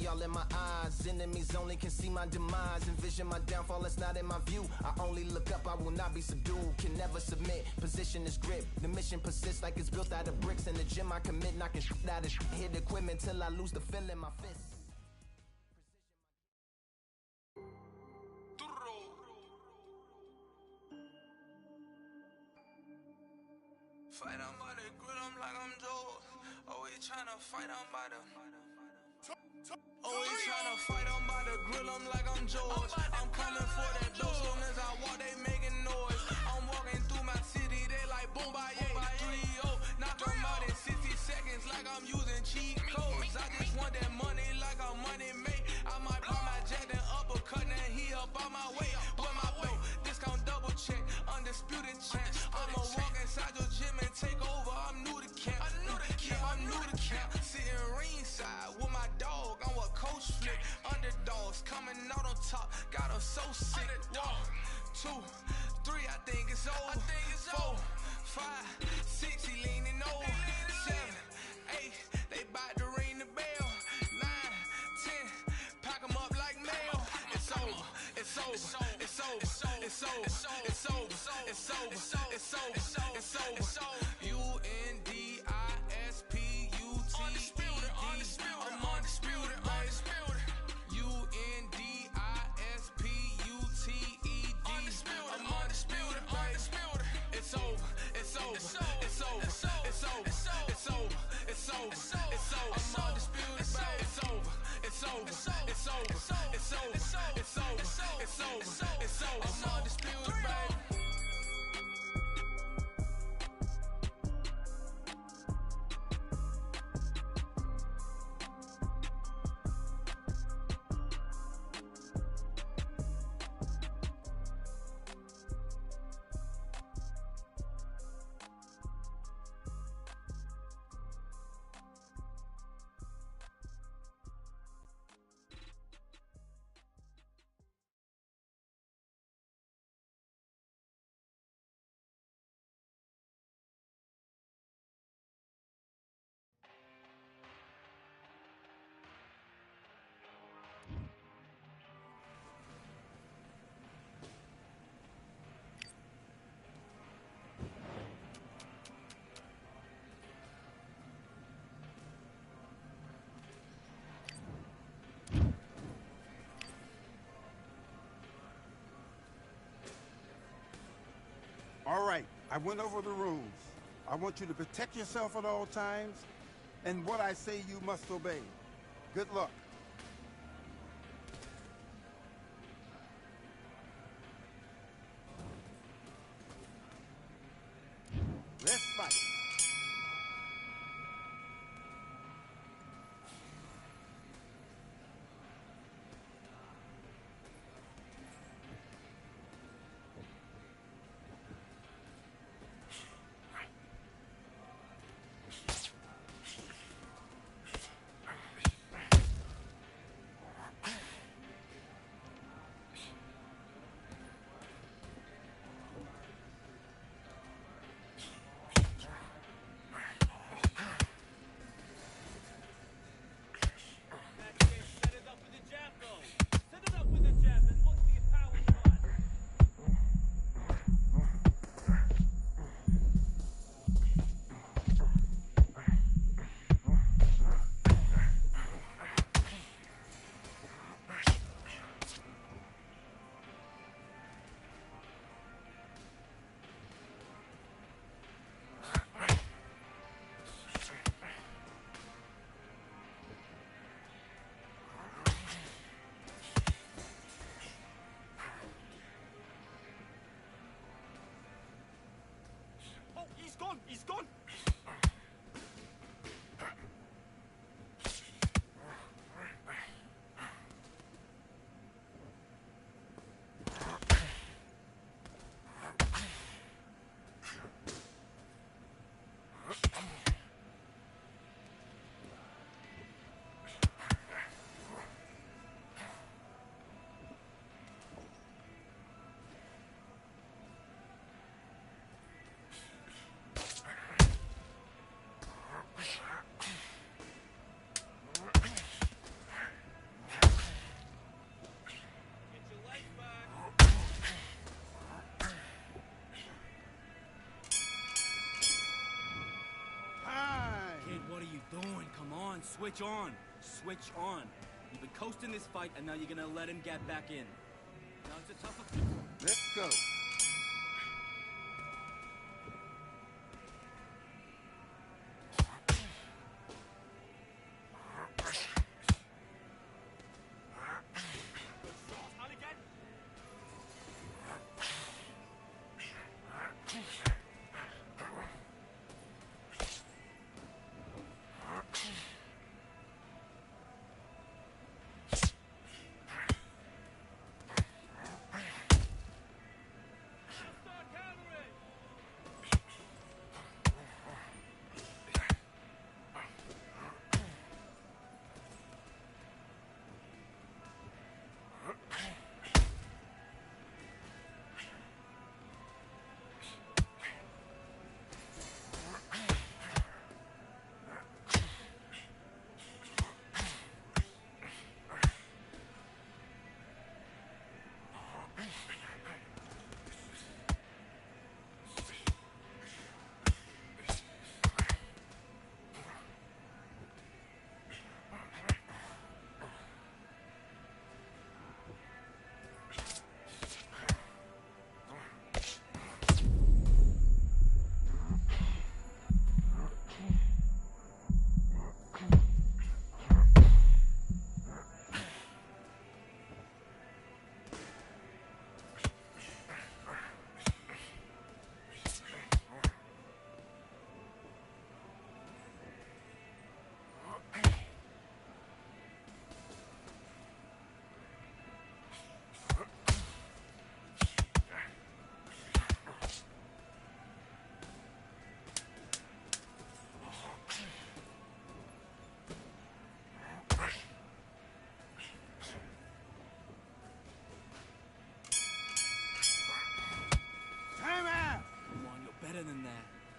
see all in my eyes. Enemies only can see my demise. Envision my downfall, it's not in my view. I only look up, I will not be subdued. Can never submit, position is grip. The mission persists like it's built out of bricks. In the gym I commit, knocking shit out of shit. Hit equipment till I lose the feel in my fist. Fight, I'm by the grill, I'm like I'm Joe. Always tryna fight, I'm by the. Always tryna fight, I'm by the grill, I'm like I'm George. I'm coming for that dough, soon as I walk, they making noise. I'm walking through my city, they like boom, by 3-0. Knock them out in 60 seconds, like I'm using cheat codes. I just want that money, like I'm money made. I might pop my jack and uppercut, and he up on my way. With my dough, discount double check, undisputed check. I'ma walk inside your gym and take over. I'm new to camp. I'm new to camp. Sitting ringside with my dog. I'm what coach flick. Underdogs coming out on top. Got them so sick. 1, 2, 3. I think it's over. 4, 5, 6. He leaning over. 7, 8. They bout to ring the bell. 9, 10. Pack them up like mail. It's over. It's over. It's over. It's over. It's over. It's over. It's over. It's over. Undisputed. I'm undisputed. Undisputed. I'm undisputed. It's over. It's over. It's over. It's over. It's over. It's over. It's over. I'm undisputed. It's over. It's over. It's over. It's over. It's over. It's over. It's over. I'm undisputed, baby. All right, I went over the rules. I want you to protect yourself at all times, and what I say you must obey. Good luck. Let's fight. He's gone! on, switch on. Switch on. You've been coasting this fight, and now you're gonna let him get back in. Now it's a tougher... Let's go.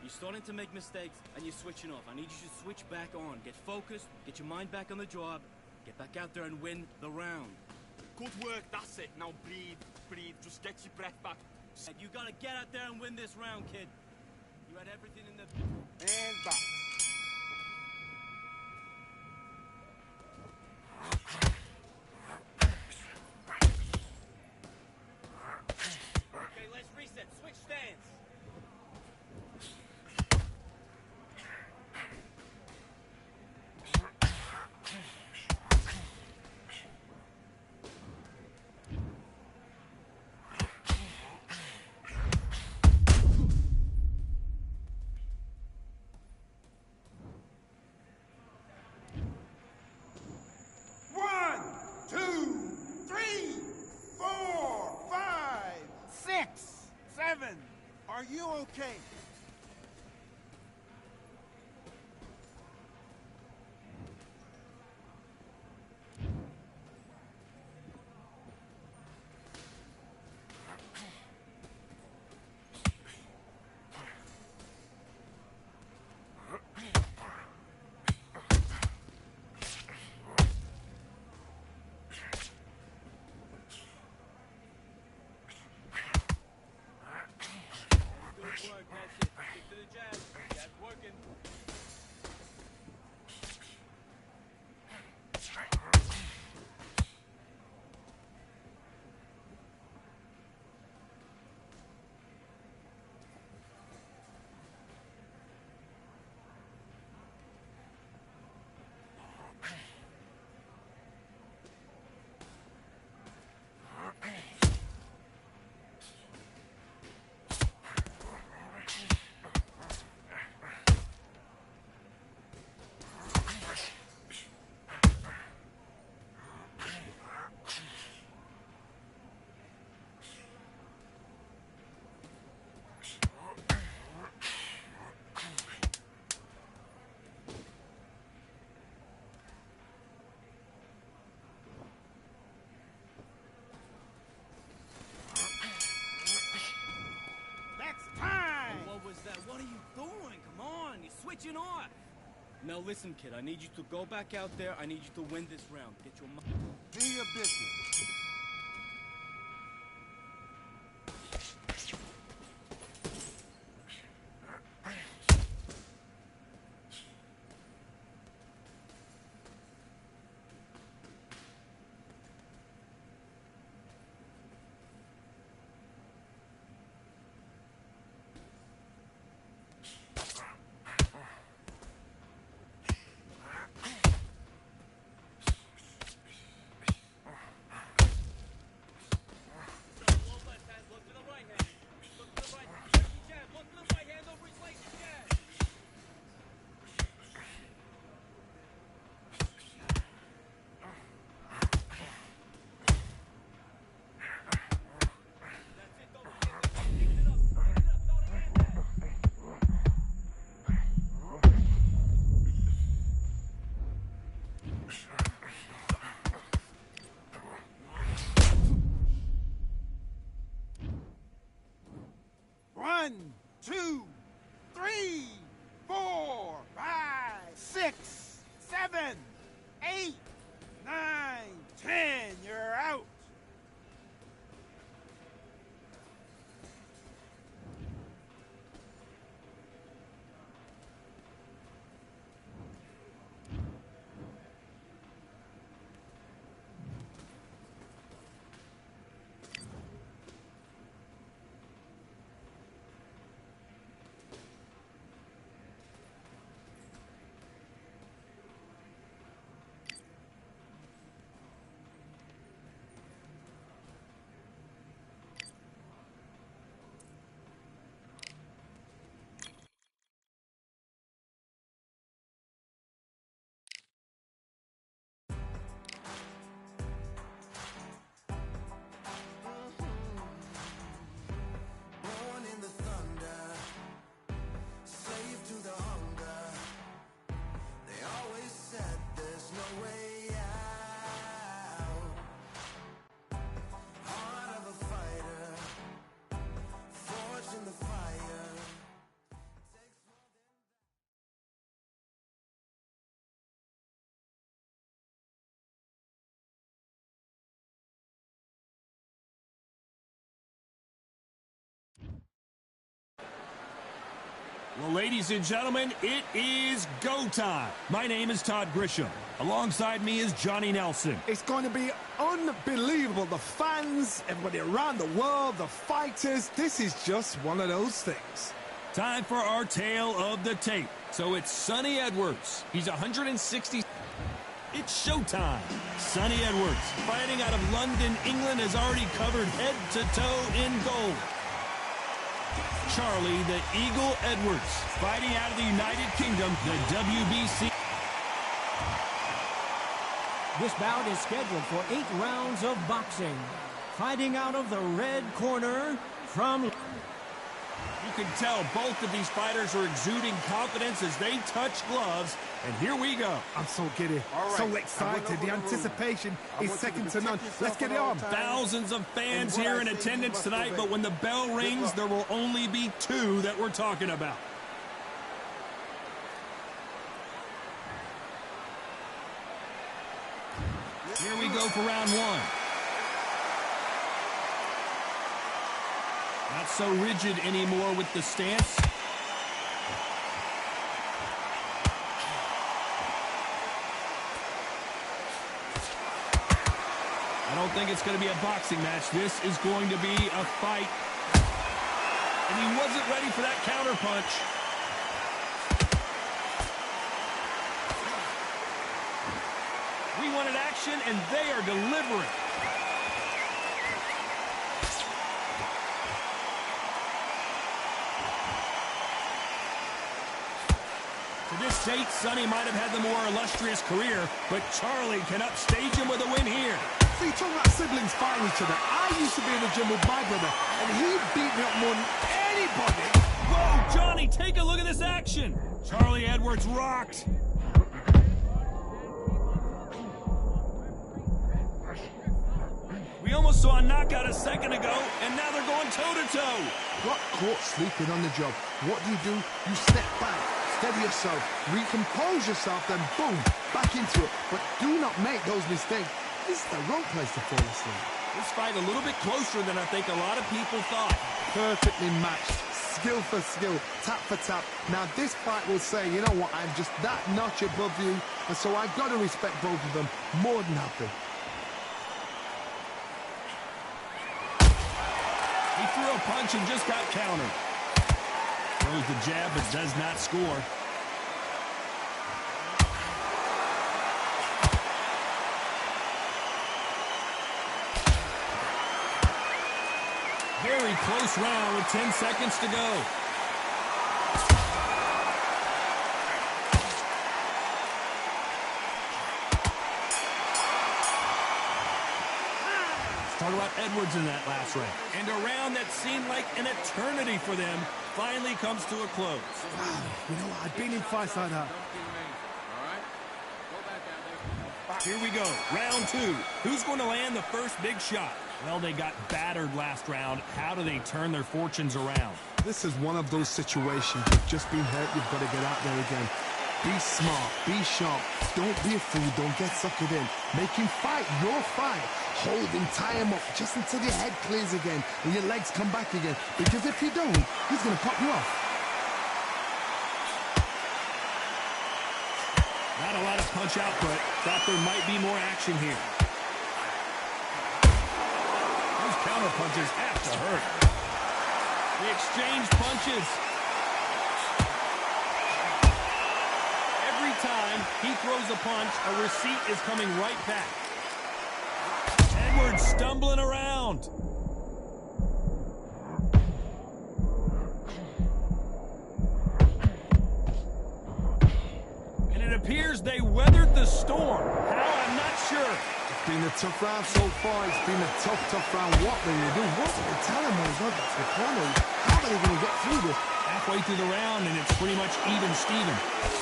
Starting to make mistakes, and you're switching off. I need you to switch back on. Get focused, get your mind back on the job, get back out there and win the round. Good work, that's it. Now breathe, breathe. Just get your breath back. You gotta get out there and win this round, kid. You had everything in the... And box. Okay, let's reset. Switch stance. Are you okay? What are you doing? Come on, you're switching off. Now listen, kid, I need you to go back out there. I need you to win this round. Get your mind. Do your business. 3, 4, 5, 6, 7, 8, 9, 10. You're out. Born in the thunder, slave to the hunger. They always said there's no way out. Heart of a fighter, forged in the fire. Well, ladies and gentlemen, it is go time. My name is Todd Grisham. Alongside me is Johnny Nelson. It's going to be unbelievable. The fans, everybody around the world, the fighters. This is just one of those things. Time for our tale of the tape. So it's Sonny Edwards. He's 160. It's showtime. Sonny Edwards, fighting out of London, England, has already covered head to toe in gold. Charlie the Eagle Edwards, fighting out of the United Kingdom, the WBC. This bout is scheduled for 8 rounds of boxing. Fighting out of the red corner from... You can tell both of these fighters are exuding confidence as they touch gloves. And here we go. I'm so giddy, All right. so excited. The anticipation is second to none. Let's get it on. Thousands of fans here in attendance tonight, but when the bell rings, there will only be 2 that we're talking about. Here we go for round 1. Not so rigid anymore with the stance. I don't think it's going to be a boxing match. This is going to be a fight. And he wasn't ready for that counter punch. We wanted action, and they are delivering. To this date, Sonny might have had the more illustrious career, but Charlie can upstage him with a win here. So you talking about siblings fighting each other. I used to be in the gym with my brother, and he beat me up more than anybody. Whoa, Johnny, take a look at this action. Charlie Edwards rocked. We almost saw a knockout a second ago, and now they're going toe-to-toe. Got caught sleeping on the job. What do? You step back, steady yourself, recompose yourself, then boom, back into it. But do not make those mistakes. This is the wrong place to fall asleep. This fight a little bit closer than I think a lot of people thought. Perfectly matched, skill for skill, tap for tap. Now this fight will say, you know what, I'm just that notch above you, and so I've got to respect both of them more than happy. He threw a punch and just got countered. Throws the jab but does not score. Very close round with 10 seconds to go. Talk about Edwards in that last round. And a round that seemed like an eternity for them finally comes to a close. Wow, you know what, I've been in fights like that. Here we go, round 2. Who's going to land the first big shot? Well, they got battered last round. How do they turn their fortunes around? This is one of those situations. You've just been hurt. You've got to get out there again. Be smart. Be sharp. Don't be a fool. Don't get suckered in. Make him fight your fight. Hold him, tie him up just until your head clears again and your legs come back again. Because if you don't, he's going to pop you off. Not a lot of punch output. Thought there might be more action here. Those counter punches have to hurt. They exchange punches. Every time he throws a punch, a receipt is coming right back. Edwards stumbling around. And it appears they weathered the storm. How? I'm not sure. It's been a tough round so far. It's been a tough round. What will they do? What will they tell him when he goes back to the corner? How are they going to get through this? Halfway through the round, and it's pretty much even Steven.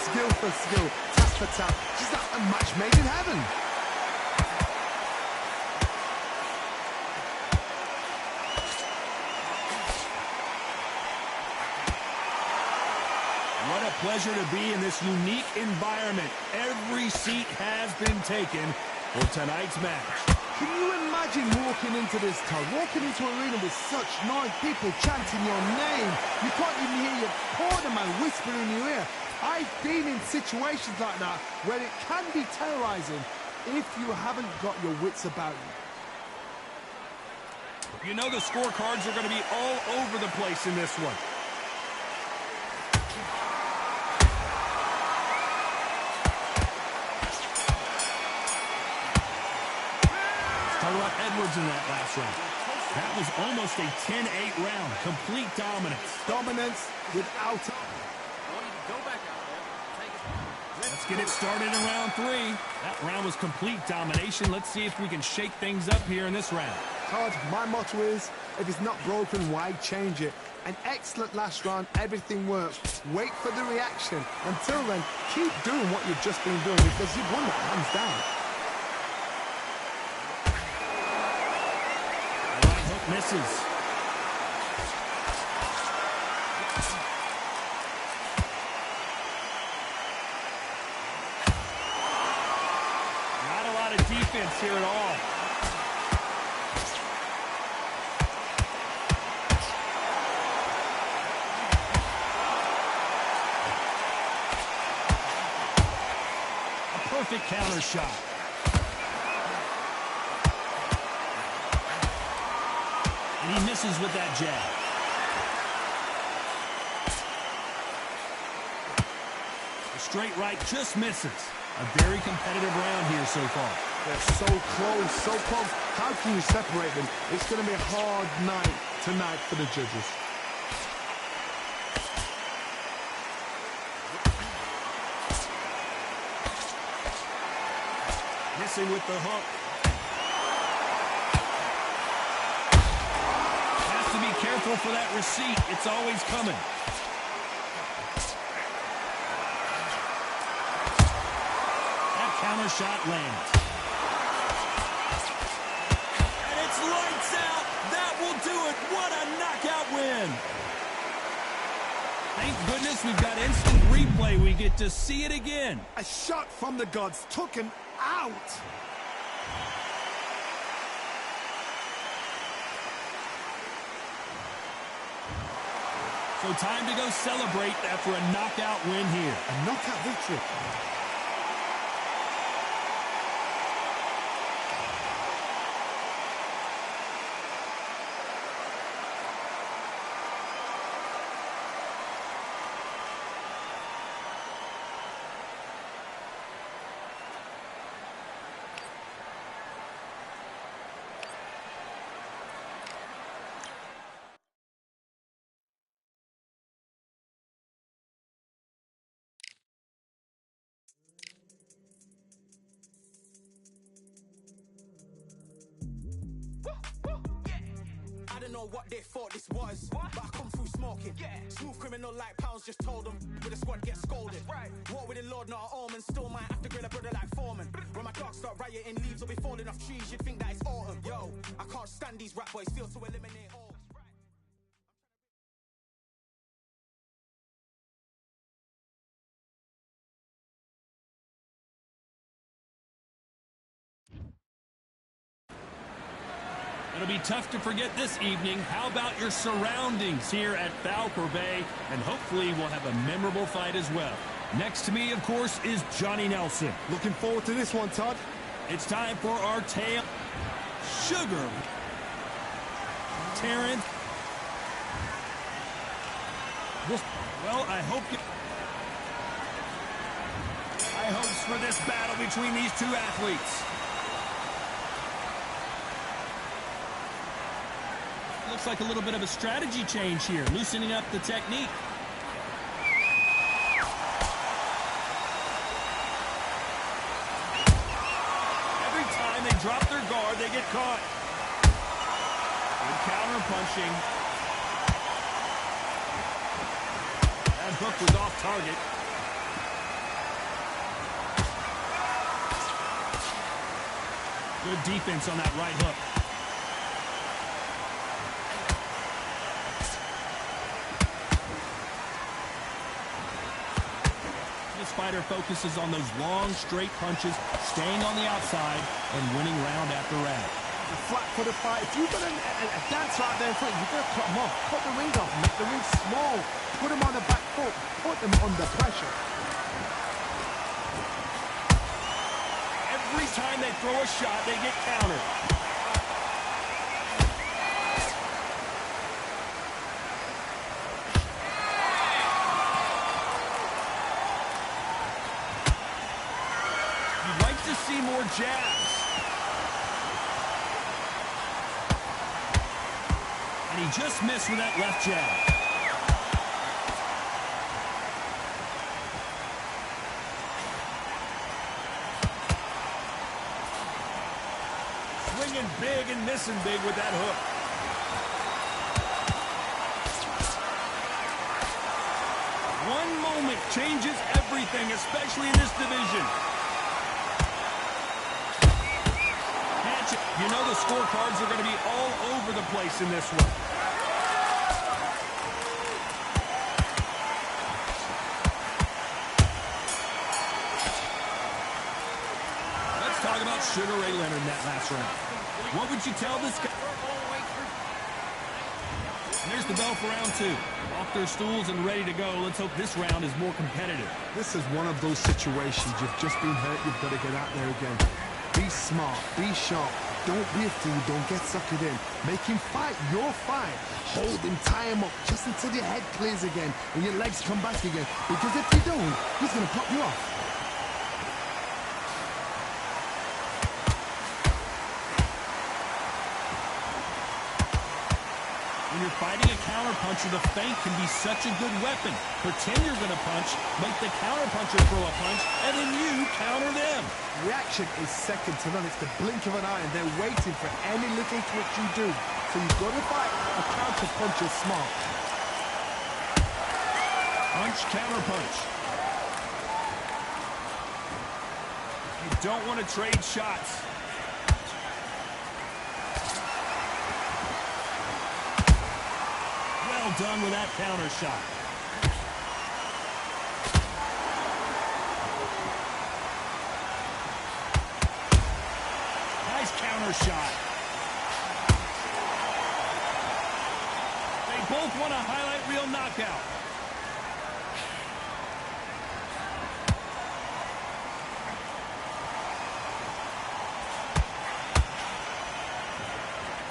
Skill for skill, tap for tap. Just like a match made in heaven. What a pleasure to be in this unique environment. Every seat has been taken for tonight's match. Can you imagine walking into this town, walking into an arena with such noise, people chanting your name? You can't even hear your corner man whispering in your ear. I've been in situations like that where it can be terrorizing if you haven't got your wits about you. You know the scorecards are going to be all over the place in this one. Talk about Edwards in that last round. That was almost a 10-8 round. Complete dominance. Dominance without... Let's get it started in round 3. That round was complete domination. Let's see if we can shake things up here in this round. Todd, my motto is, if it's not broken, why change it? An excellent last round, everything works. Wait for the reaction. Until then, keep doing what you've just been doing because you've won that hands down. Right hook misses. Not a lot of defense here at all. Perfect counter shot. And he misses with that jab. The straight right just misses. A very competitive round here so far. They're so close, so close. How can you separate them? It's going to be a hard night tonight for the judges. Missing with the hook. Has to be careful for that receipt. It's always coming. That counter shot lands. And it's lights out. That will do it. What a knockout win. Thank goodness we've got instant replay. We get to see it again. A shot from the gods took him out. So time to go celebrate after a knockout win here. A knockout victory. wanna know what they thought this was. But I come through smoking. Smooth criminal like pounds, just told them. With a squad get scolded. Walk with the Lord, not an almond. Still might have to grill a brother like Foreman. When my dogs start rioting, leaves will be falling off trees. You'd think that it's autumn. Yo, I can't stand these rap boys. Feel to eliminate all. It'll be tough to forget this evening. How about your surroundings here at Falkor Bay? And hopefully we'll have a memorable fight as well. Next to me, of course, is Johnny Nelson. Looking forward to this one, Todd. It's time for our tale. Sugar. Terrence. Well, I hope high hopes for this battle between these two athletes. Looks like a little bit of a strategy change here, loosening up the technique. Every time they drop their guard, they get caught. Good counter punching. That hook was off target. Good defense on that right hook. This fighter focuses on those long, straight punches, staying on the outside, and winning round after round. Flat for the fight. If you've got a dancer out there in front, you've got to cut them off. Cut the ring off. Make the ring small. Put them on the back foot. Put them under pressure. Every time they throw a shot, they get countered. You'd like to see more jabs. And he just missed with that left jab. Swinging big and missing big with that hook. One moment changes everything, especially in this division. You know the scorecards are going to be all over the place in this one. Let's talk about Sugar Ray Leonard in that last round. What would you tell this guy? And there's the bell for round two. Off their stools and ready to go. Let's hope this round is more competitive. This is one of those situations. You've just been hurt. You've got to get out there again. Be smart. Be sharp. Don't be a fool. Don't get suckered in. Make him fight your fight. Hold him, tie him up, just until your head clears again and your legs come back again. Because if you don't, he's going to pop you off. When you're fighting a counterpuncher, the feint can be such a good weapon. Pretend you're going to punch, make the counterpuncher throw a punch, and then you counter them. Reaction is second to none. It's the blink of an eye, and they're waiting for any little twitch you do. So you've got to fight a counterpuncher smart. Punch, counterpunch. You don't want to trade shots. Well done with that counter shot. Nice counter shot. They both want a highlight reel knockout.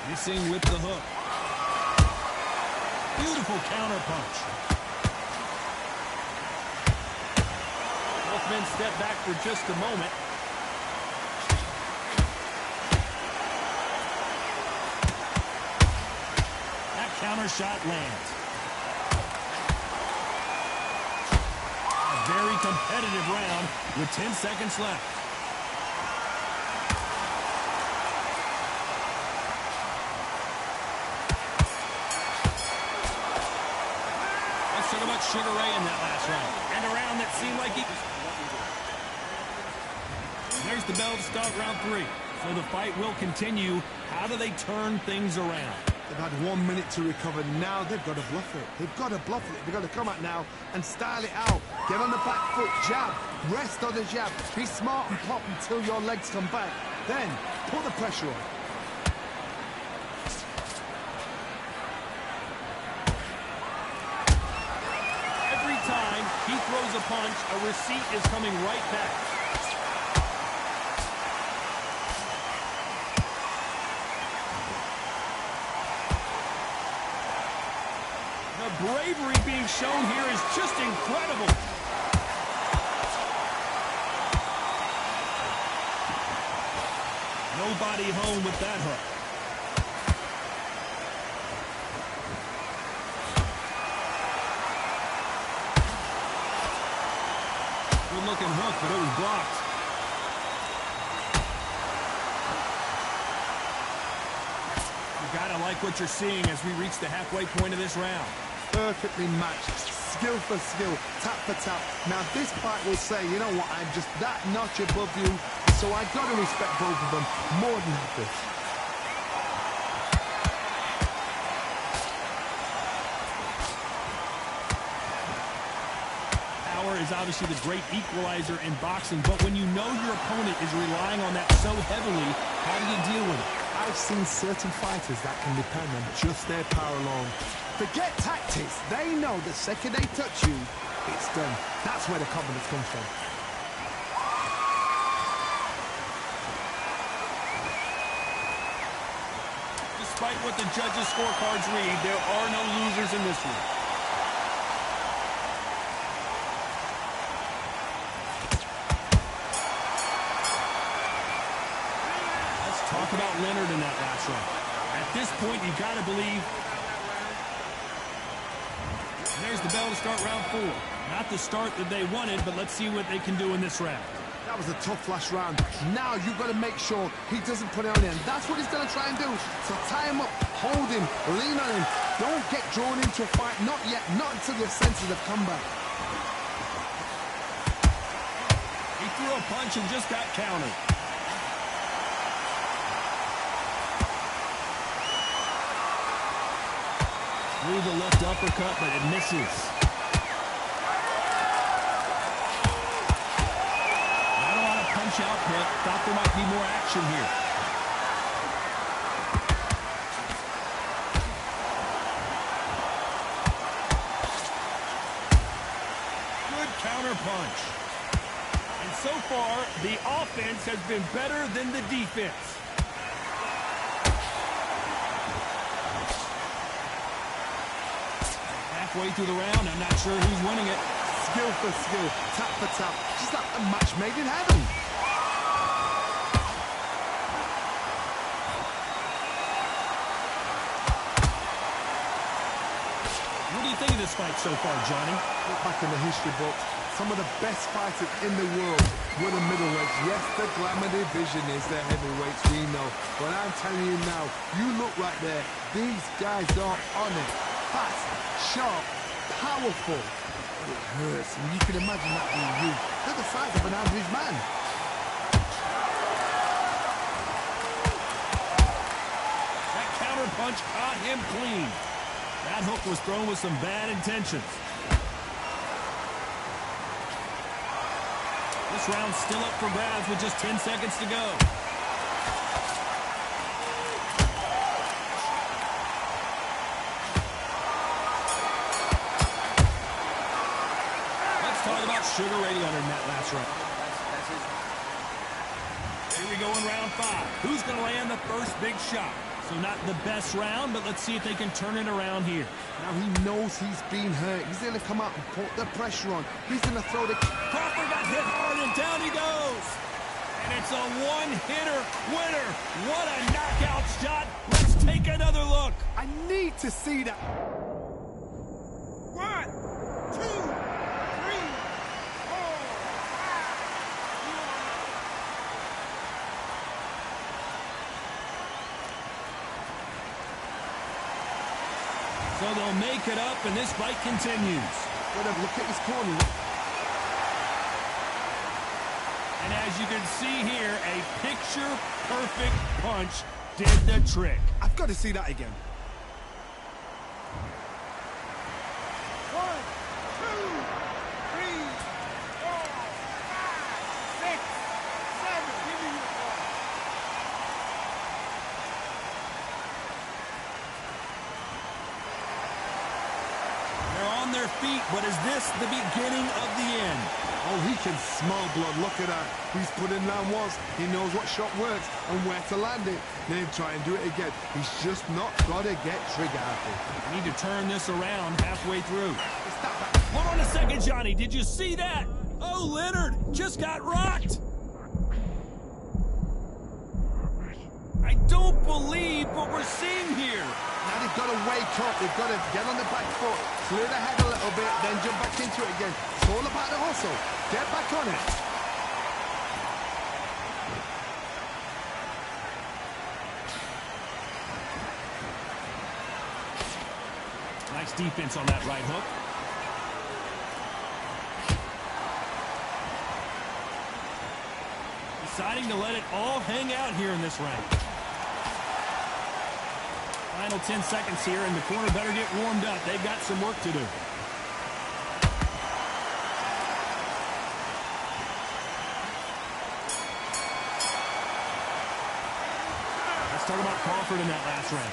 Missing with the hook. Beautiful counter punch. Both men step back for just a moment. That counter shot lands. A very competitive round with 10 seconds left. Sugar Ray in that last round. And a round that seemed like he... There's the bell to start round 3. So the fight will continue. How do they turn things around? They've had 1 minute to recover. Now they've got to bluff it. They've got to bluff it. They've got to come out now and style it out. Get on the back foot, jab. Rest on the jab. Be smart and pop until your legs come back. Then put the pressure on. Every time he throws a punch, a receipt is coming right back. The bravery being shown here is just incredible. Nobody home with that hook. Good looking hook, but it was blocked. You gotta like what you're seeing as we reach the halfway point of this round. Perfectly matched, skill for skill, tap for tap. Now this fight will say, you know what, I'm just that notch above you, so I got to respect both of them more than happy. Power is obviously the great equalizer in boxing, but when you know your opponent is relying on that so heavily, how do you deal with it? I've seen certain fighters that can depend on just their power alone. Forget tactics. They know the second they touch you, it's done. That's where the confidence comes from. Despite what the judges' scorecards read, there are no losers in this one. Let's talk about Leonard in that last round. At this point, you got to believe. There's the bell to start round 4. Not the start that they wanted, but let's see what they can do in this round. That was a tough last round. Now you've got to make sure he doesn't put it on him. That's what he's going to try and do. So tie him up, hold him, lean on him. Don't get drawn into a fight. Not yet. Not until your senses have come back. He threw a punch and just got countered. Through the left uppercut, but it misses. Not a lot of punch out, Pitt. Thought there might be more action here. Good counter punch. And so far, the offense has been better than the defense. Halfway through the round, I'm not sure who's winning it. Skill for skill, tap for tap. Just like a match made in heaven. What do you think of this fight so far, Johnny? Look back in the history books. Some of the best fighters in the world were the middleweights. Yes, the glamour division is the heavyweights, we know. But I'm telling you now, you look right there. These guys are on it. Fast, sharp, powerful. It hurts, and you can imagine that being you. They're the size of an average man. That counter punch caught him clean. That hook was thrown with some bad intentions. This round's still up for grabs with just 10 seconds to go. Sugar Ray Leonard in that last round. Here we go in round 5. Who's going to land the first big shot? So not the best round, but let's see if they can turn it around here. Now he knows he's been hurt. He's going to come out and put the pressure on. He's going to throw the... Crawford got hit hard and down he goes. And it's a one-hitter winner. What a knockout shot. Let's take another look. I need to see that. 1, 2, 3. So they'll make it up, and this fight continues. Whatever, look at his corner. And as you can see here, a picture-perfect punch did the trick. I've got to see that again. 1, 2, 3, 4, 5, 6, 7. Give me your ball. They're on their feet, but is this the beginning of the end? Oh, he can smell blood. Look at that. He's put in land once. He knows what shot works and where to land it. Then try and do it again. He's just not got to get trigger happy. We need to turn this around halfway through. Hold on a second, Johnny. Did you see that? Oh, Leonard just got rocked. I don't believe what we're seeing here. Now they've got to wake up. They've got to get on the back foot, clear the head a little bit, then jump back into it again. It's all about the hustle. Get back on it. Nice defense on that right hook. Deciding to let it all hang out here in this round. Final 10 seconds here, and the corner better get warmed up. They've got some work to do. Let's talk about Crawford in that last round.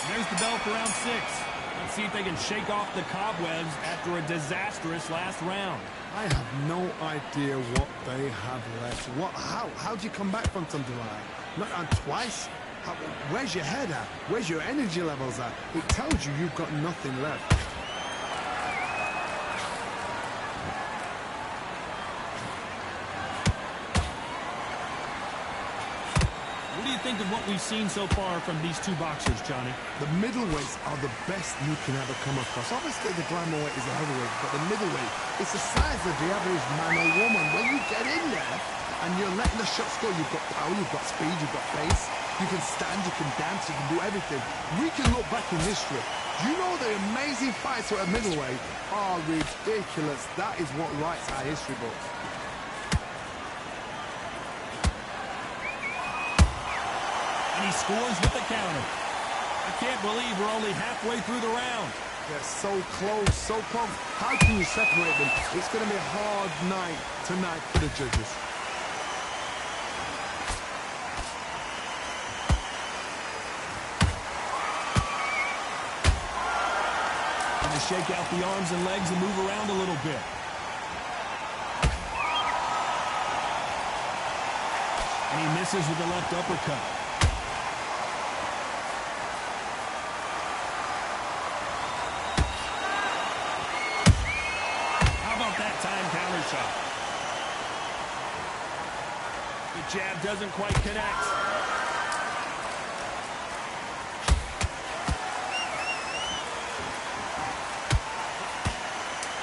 There's the bell for round 6. Let's see if they can shake off the cobwebs after a disastrous last round. I have no idea what they have left. How do you come back from something like that? Not on twice? Where's your head at? Where's your energy levels at? It tells you you've got nothing left. What do you think of what we've seen so far from these two boxers, Johnny? The middleweights are the best you can ever come across. Obviously, the glamour weight is a heavyweight, but the middleweight, it's the size of the average man or woman. When you get in there and you're letting the shots go, you've got power, you've got speed, you've got pace. You can stand, you can dance, you can do everything. We can look back in history. You know the amazing fights at middleweight are ridiculous. That is what writes our history books. And he scores with the counter. I can't believe we're only halfway through the round. They're so close, so close. How can you separate them? It's going to be a hard night tonight for the judges. Shake out the arms and legs and move around a little bit. And he misses with the left uppercut. How about that time counter shot? The jab doesn't quite connect.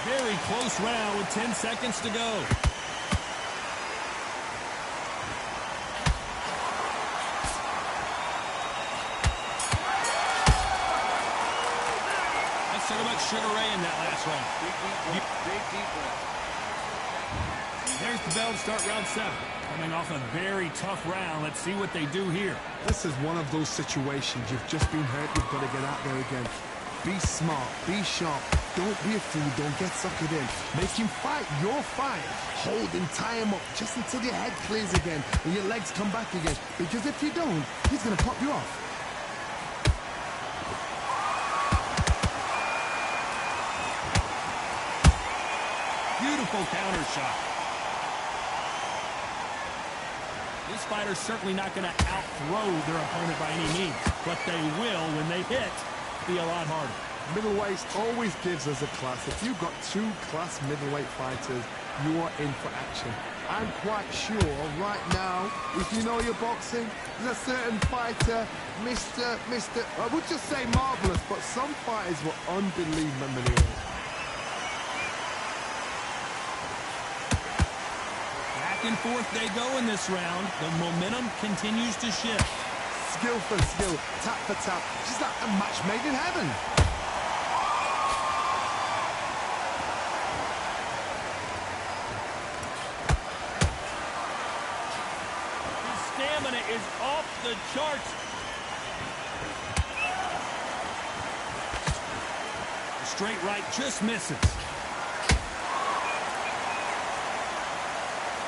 Very close round with 10 seconds to go. Let's talk about Sugar Ray in that last round. Big deep breath. There's the bell to start round 7. Coming off a very tough round. Let's see what they do here. This is one of those situations. You've just been hurt. You've got to get out there again. Be smart. Be sharp. Don't be a fool. Don't get suckered in. Make him fight your fight. Hold him, tie him up just until your head clears again and your legs come back again. Because if you don't, he's going to pop you off. Beautiful counter shot. This fighter's certainly not going to out-throw their opponent by any means, but they will, when they hit, be a lot harder. Middleweight always gives us a class. If you've got two class middleweight fighters, you are in for action. I'm quite sure right now, if you know your boxing, there's a certain fighter, Mr. I would just say marvelous, but some fighters were unbelievable. Back and forth they go in this round. The momentum continues to shift. Skill for skill, tap for tap, just like a match made in heaven. is off the charts. The straight right just misses.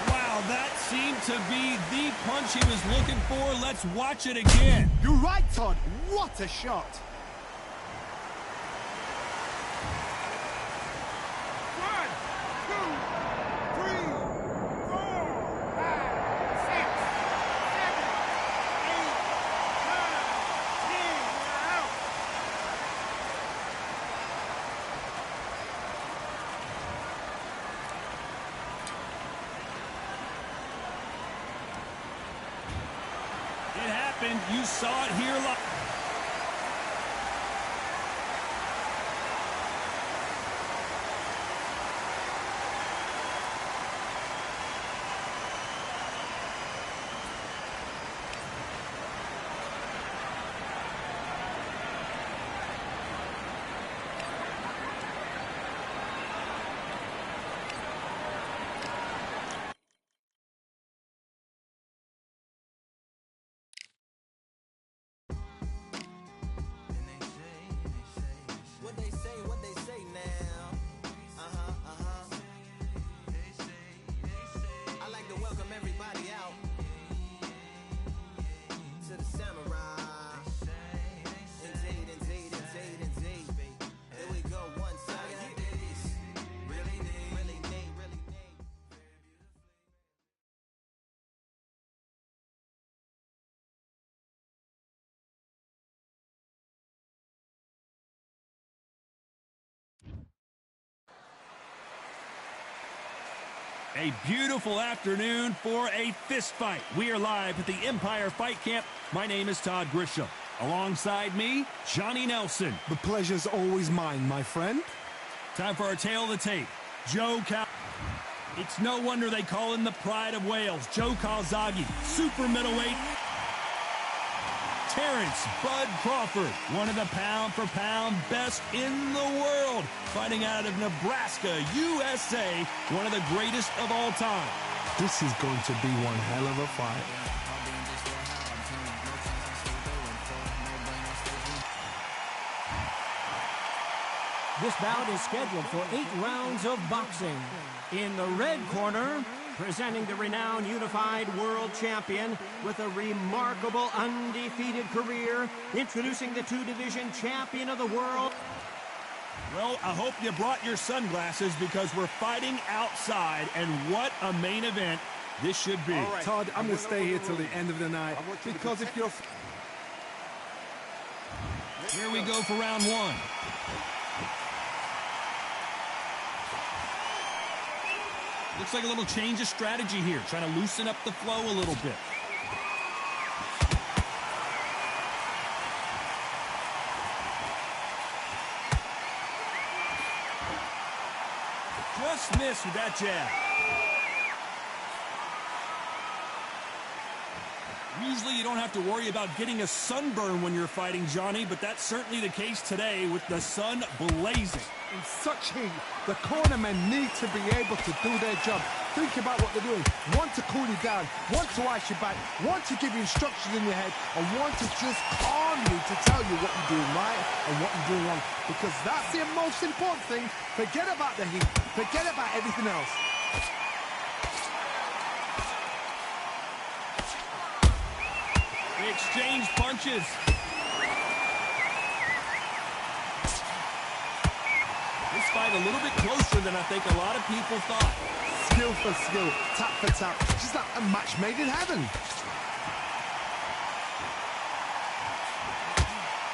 Wow, that seemed to be the punch he was looking for. Let's watch it again. You're right, Todd. What a shot. You saw it here live. What they say now. I like to welcome everybody out to the samurai. Indeed. Here we go, one side. Really need. A beautiful afternoon for a fist fight. We are live at the Empire Fight Camp. My name is Todd Grisham. Alongside me, Johnny Nelson. The pleasure's always mine, my friend. Time for our tail of the tape. Joe Cal... It's no wonder they call him the pride of Wales. Joe Calzaghe, super middleweight. Terrence Bud Crawford, one of the pound-for-pound best in the world, fighting out of Nebraska, USA, one of the greatest of all time. This is going to be one hell of a fight. This bout is scheduled for 8 rounds of boxing. In the red corner, presenting the renowned unified world champion with a remarkable undefeated career, introducing the 2-division champion of the world. Well, I hope you brought your sunglasses because we're fighting outside, and what a main event this should be. Right. Todd, I'm going to stay here till the end of the night because if you're... Here we go for round one. Looks like a little change of strategy here, trying to loosen up the flow a little bit. Just missed with that jab. Usually you don't have to worry about getting a sunburn when you're fighting, Johnny, but that's certainly the case today with the sun blazing. In such heat, the cornermen need to be able to do their job. Think about what they're doing. One to cool you down, one to ice you back, one to give you instructions in your head, and one to just calm you to tell you what you're doing right and what you're doing wrong. Because that's the most important thing. Forget about the heat. Forget about everything else. They exchange punches. This fight a little bit closer than I think a lot of people thought. Skill for skill, tap for tap. Just like a match made in heaven.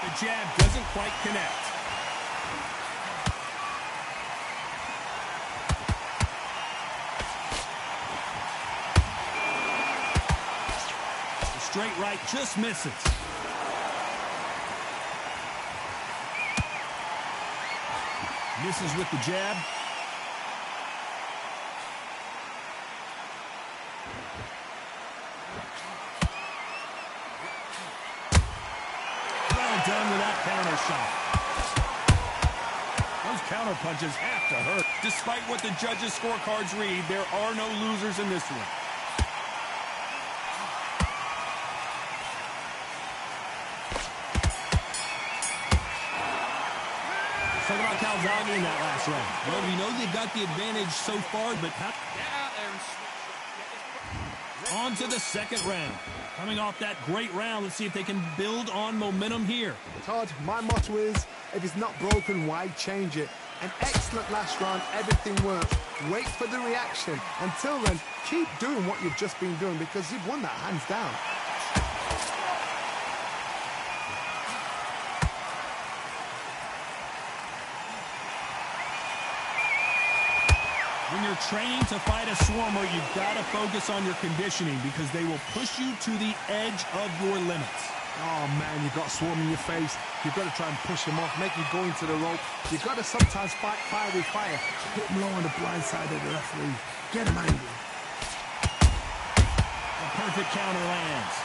The jab doesn't quite connect. The straight right just misses. Misses with the jab. Well done with that counter shot. Those counter punches have to hurt. Despite what the judges' scorecards read, there are no losers in this one. Calzaghe in that last round. Well, we know they've got the advantage so far, but Get out there and switch up. on to the second round. Coming off that great round, let's see if they can build on momentum here. Todd, my motto is, if it's not broken, why change it? An excellent last round, everything works. Wait for the reaction. Until then, keep doing what you've just been doing because you've won that hands down. When you're training to fight a swarmer, you've got to focus on your conditioning because they will push you to the edge of your limits. Oh man, you've got a swarm in your face. You've got to try and push him off, make him go into the rope. You've got to sometimes fight fire with fire. Hit him low on the blind side of the referee. Get him angry. A perfect counter lands.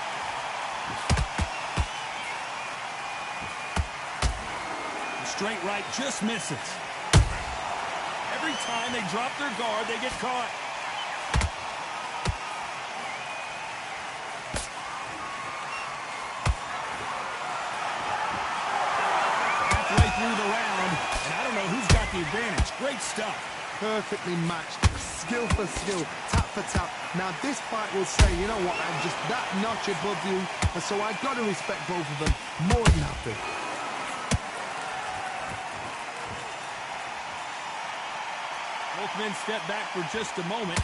The straight right just misses. Every time they drop their guard, they get caught. Halfway through the round, and I don't know who's got the advantage. Great stuff. Perfectly matched, skill for skill, tap for tap. Now this fight will say, you know what, I'm just that notch above you, and so I've got to respect both of them more than happy. Both men step back for just a moment.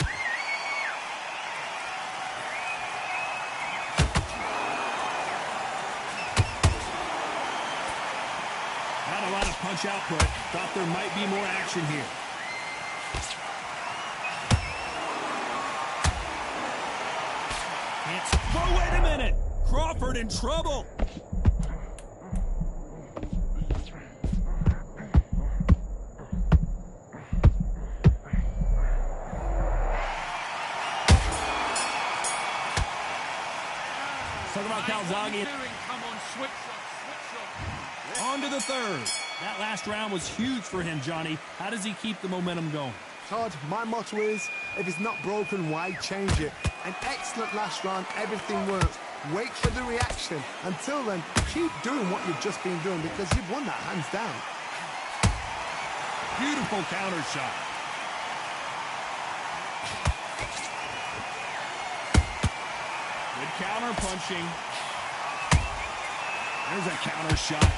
Not a lot of punch output. Thought there might be more action here. Oh, wait a minute! Crawford in trouble! Talk about Calzaghe. Come on, switch up. On to the third. That last round was huge for him, Johnny. How does he keep the momentum going? Todd, my motto is, if it's not broken, why change it? An excellent last round, everything works. Wait for the reaction. Until then, keep doing what you've just been doing because you've won that hands down. Beautiful counter shot. Good counter punching. There's a counter shot.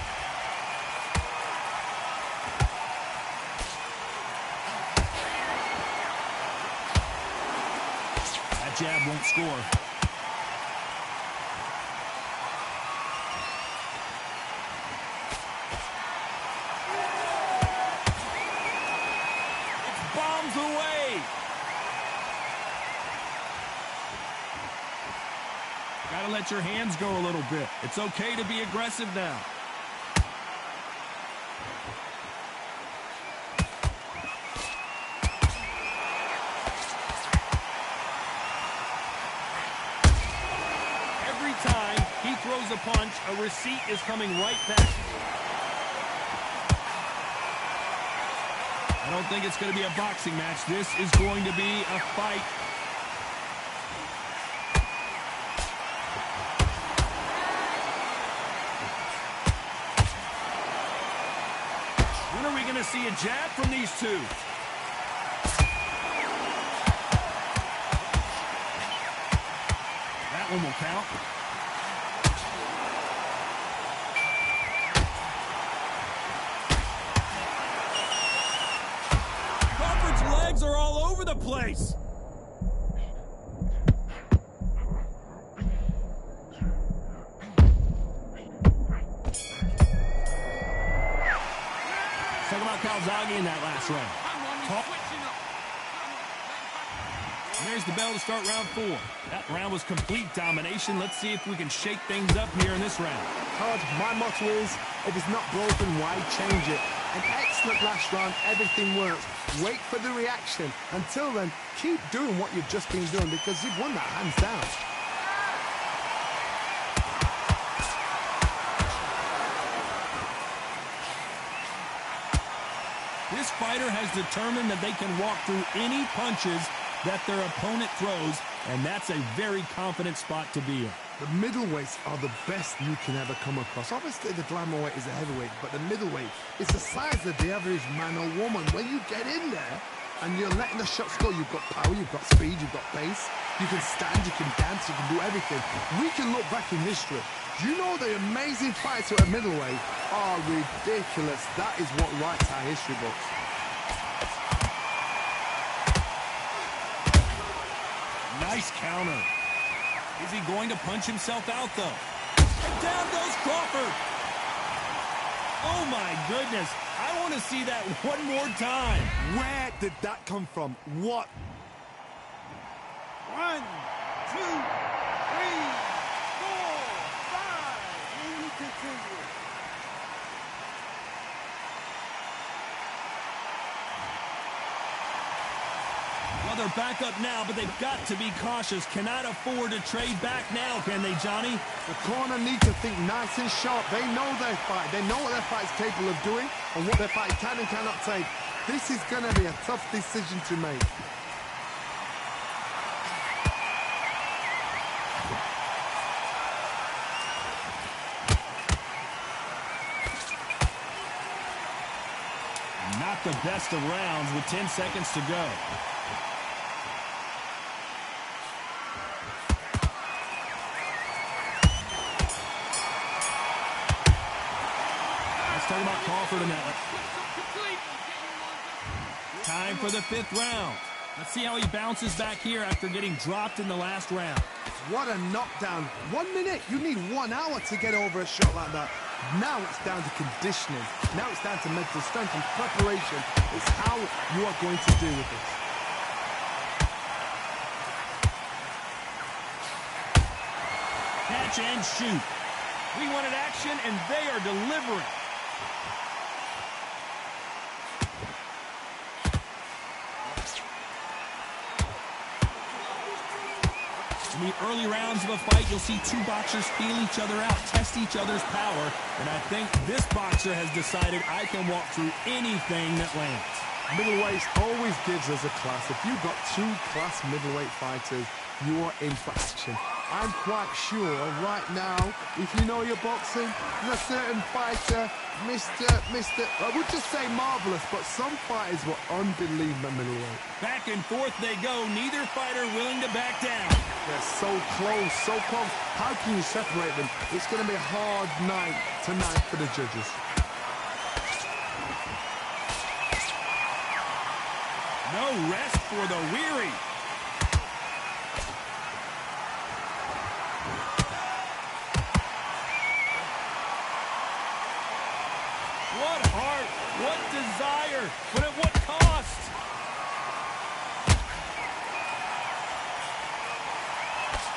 That jab won't score. It's bombs away. Gotta let your hands go a little bit. It's okay to be aggressive now. Every time he throws a punch, a receipt is coming right back. I don't think it's going to be a boxing match. This is going to be a fight. When are we going to see a jab from these two? That one will count. Crawford's legs are all over the place. Talk about Calzaghe in that last round. And there's the bell to start round 4. That round was complete domination. Let's see if we can shake things up here in this round. Todd, my motto is, if it's not broken, why change it? An excellent last round, everything works. Wait for the reaction. Until then, keep doing what you've just been doing because you've won that hands down. This fighter has determined that they can walk through any punches that their opponent throws, and that's a very confident spot to be in. The middleweights are the best you can ever come across. Obviously, the glamour weight is a heavyweight, but the middleweight is the size of the average man or woman. When you get in there and you're letting the shots go, you've got power, you've got speed, you've got pace, you can stand, you can dance, you can do everything. We can look back in history. You know the amazing fights at a middleweight are ridiculous. That is what writes our history books. Nice counter. Is he going to punch himself out, though? And down goes Crawford. Oh, my goodness. I want to see that one more time. Where did that come from? What? 1, 2, 3, 4, 5. And we continue. Well, they're back up now, but they've got to be cautious. Cannot afford to trade back now, can they, Johnny? The corner need to think nice and sharp. They know their fight. They know what their fight's capable of doing and what their fight can and cannot take. This is going to be a tough decision to make. Not the best of rounds with 10 seconds to go. Let's talk about Crawford in that one. Time for the 5th round. Let's see how he bounces back here after getting dropped in the last round. What a knockdown. 1 minute. You need 1 hour to get over a shot like that. Now it's down to conditioning. Now it's down to mental strength and preparation. It's how you are going to deal with this. Catch and shoot. We wanted action, and they are delivering. In the early rounds of a fight, you'll see two boxers feel each other out, test each other's power, and I think this boxer has decided I can walk through anything that lands. Middleweight always gives us a class. If you've got 2 class middleweight fighters, you are in for action. I'm quite sure right now, if you know your boxing, there's a certain fighter, Mr. I would just say marvelous, but some fighters were unbelievable middleweight. Back and forth they go, neither fighter willing to back down. They're so close, so close. How can you separate them? It's going to be a hard night tonight for the judges. No rest for the weary. What heart, what desire, but at what cost?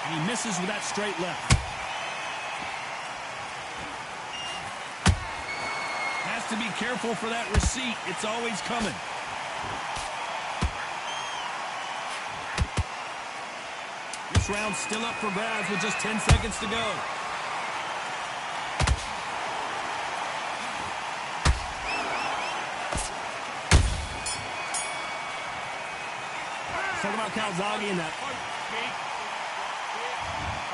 And he misses with that straight left. Has to be careful for that receipt. It's always coming. This round's still up for grabs with just 10 seconds to go. Talk about Calzaghe in that.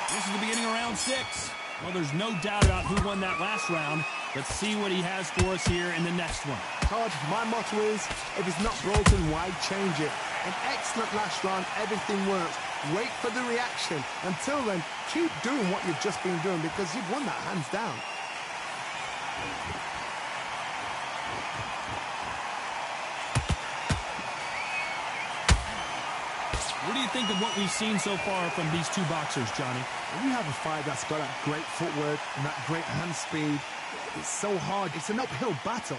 This is the beginning of round 6. Well, there's no doubt about who won that last round. Let's see what he has for us here in the next one. Todd, my motto is, if it's not broken, why change it? An excellent last round, everything works. Wait for the reaction. Until then, keep doing what you've just been doing because you've won that hands down. What do you think of what we've seen so far from these two boxers, Johnny? When you have a fight that's got that great footwork and that great hand speed, it's so hard. It's an uphill battle.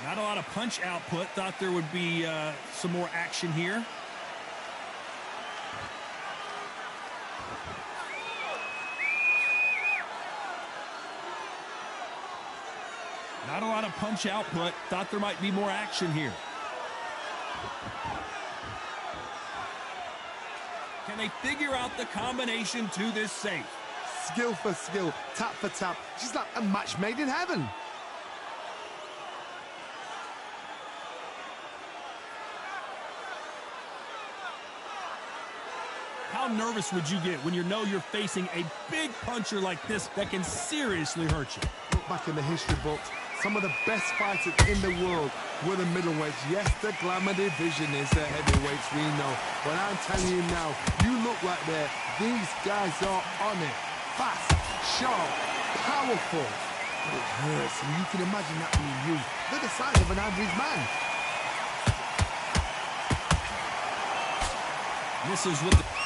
Not a lot of punch output. Thought there would be some more action here. Not a lot of punch output. Thought there might be more action here. Can they figure out the combination to this safe? Skill for skill, tap for tap. Just like a match made in heaven. How nervous would you get when you know you're facing a big puncher like this that can seriously hurt you? Look back in the history books. Some of the best fighters in the world were the middleweights. Yes, the glamour division is the heavyweights, we know. But I'm telling you now, you look right there. These guys are on it. Fast, sharp, powerful. But it hurts, and you can imagine that being you. They're the size of an average man. This is what the